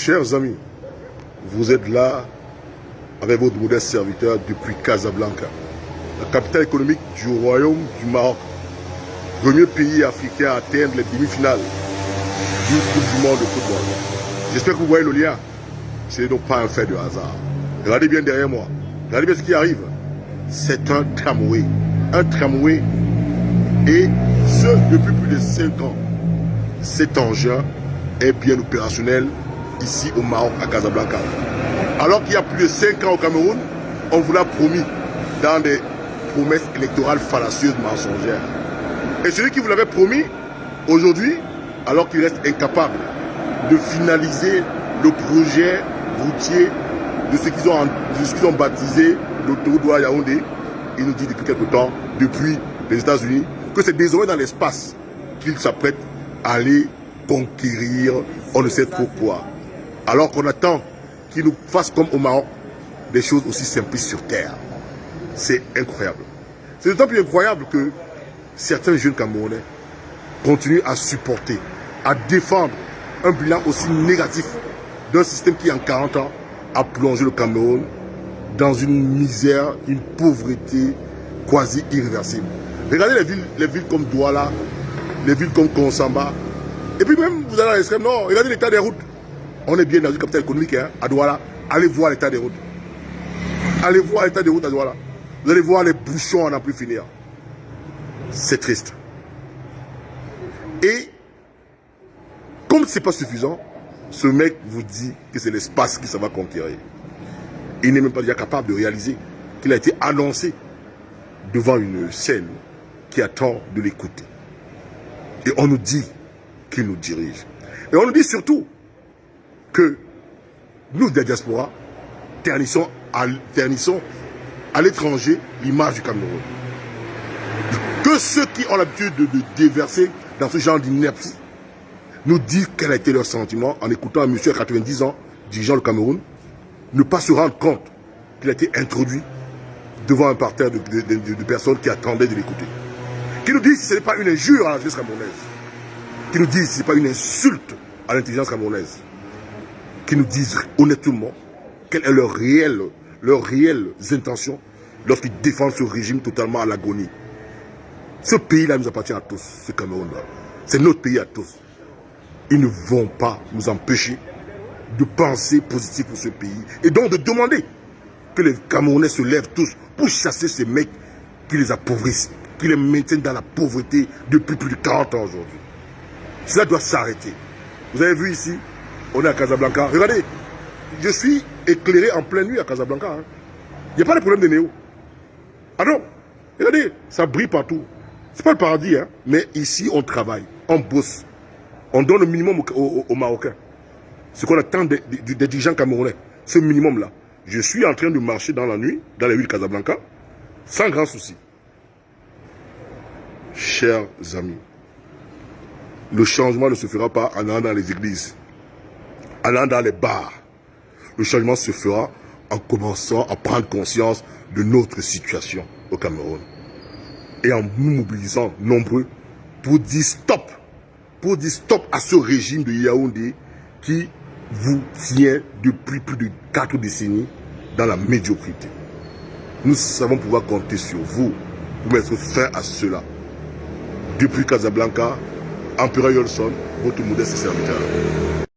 Chers amis, vous êtes là avec votre modeste serviteur depuis Casablanca, la capitale économique du royaume du Maroc, premier pays africain à atteindre les demi-finales du Coupe du monde de football. J'espère que vous voyez le lien. Ce n'est donc pas un fait de hasard. Regardez bien derrière moi. Regardez bien ce qui arrive. C'est un tramway. Un tramway. Et ce, depuis plus de 5 ans. Cet engin est bien opérationnel ici au Maroc, à Casablanca. Alors qu'il y a plus de 5 ans au Cameroun, on vous l'a promis dans des promesses électorales fallacieuses, mensongères. Et celui qui vous l'avait promis, aujourd'hui, alors qu'il reste incapable de finaliser le projet routier de ce qu'ils ont baptisé l'autoroute Douala-Yaoundé, il nous dit depuis quelque temps, depuis les États-Unis, que c'est désormais dans l'espace qu'il s'apprête à aller conquérir, on ne sait trop quoi. Alors qu'on attend qu'il nous fasse comme au Maroc, des choses aussi simples sur terre. C'est incroyable. C'est d'autant plus incroyable que certains jeunes Camerounais continuent à supporter, à défendre un bilan aussi négatif d'un système qui, en 40 ans, a plongé le Cameroun dans une misère, une pauvreté quasi irréversible. Regardez les villes comme Douala, les villes comme Konsamba, et puis même, vous allez à l'extrême nord, regardez l'état des routes. On est bien dans une capitale économique, hein, à Douala. Allez voir l'état des routes. Allez voir l'état des routes à Douala. Vous allez voir les bouchons à n'en plus finir. C'est triste. Et, comme ce n'est pas suffisant, ce mec vous dit que c'est l'espace qui ça va conquérir. Il n'est même pas déjà capable de réaliser qu'il a été annoncé devant une scène qui attend de l'écouter. Et on nous dit qu'il nous dirige. Et on nous dit surtout que nous, de la diaspora, ternissons à l'étranger l'image du Cameroun. Que ceux qui ont l'habitude de déverser dans ce genre d'ineptie nous disent quel a été leur sentiment en écoutant un monsieur à 90 ans dirigeant le Cameroun, ne pas se rendre compte qu'il a été introduit devant un parterre de personnes qui attendaient de l'écouter. Qui nous disent si ce n'est pas une injure à la jeunesse camerounaise. Qui nous disent si ce n'est pas une insulte à l'intelligence camerounaise. Qui nous disent honnêtement quelles sont leurs réelles intentions lorsqu'ils défendent ce régime totalement à l'agonie. Ce pays-là nous appartient à tous, ce Cameroun-là. C'est notre pays à tous. Ils ne vont pas nous empêcher de penser positif pour ce pays et donc de demander que les Camerounais se lèvent tous pour chasser ces mecs qui les appauvrissent, qui les maintiennent dans la pauvreté depuis plus de 40 ans aujourd'hui. Cela doit s'arrêter. Vous avez vu ici, on est à Casablanca. Regardez, je suis éclairé en pleine nuit à Casablanca. Hein. Il n'y a pas de problème de néo. Ah non, regardez, ça brille partout. C'est pas le paradis, hein, mais ici on travaille, on bosse. On donne le minimum aux Marocains. Ce qu'on attend des dirigeants camerounais, ce minimum-là. Je suis en train de marcher dans la nuit, dans les rues de Casablanca, sans grand souci. Chers amis, le changement ne se fera pas en allant dans les églises, en allant dans les bars. Le changement se fera en commençant à prendre conscience de notre situation au Cameroun. Et en nous mobilisant nombreux pour dire stop à ce régime de Yaoundé qui vous tient depuis plus de 4 décennies dans la médiocrité. Nous savons pouvoir compter sur vous pour mettre fin à cela. Depuis Casablanca, Empereur Yolson, votre modeste serviteur.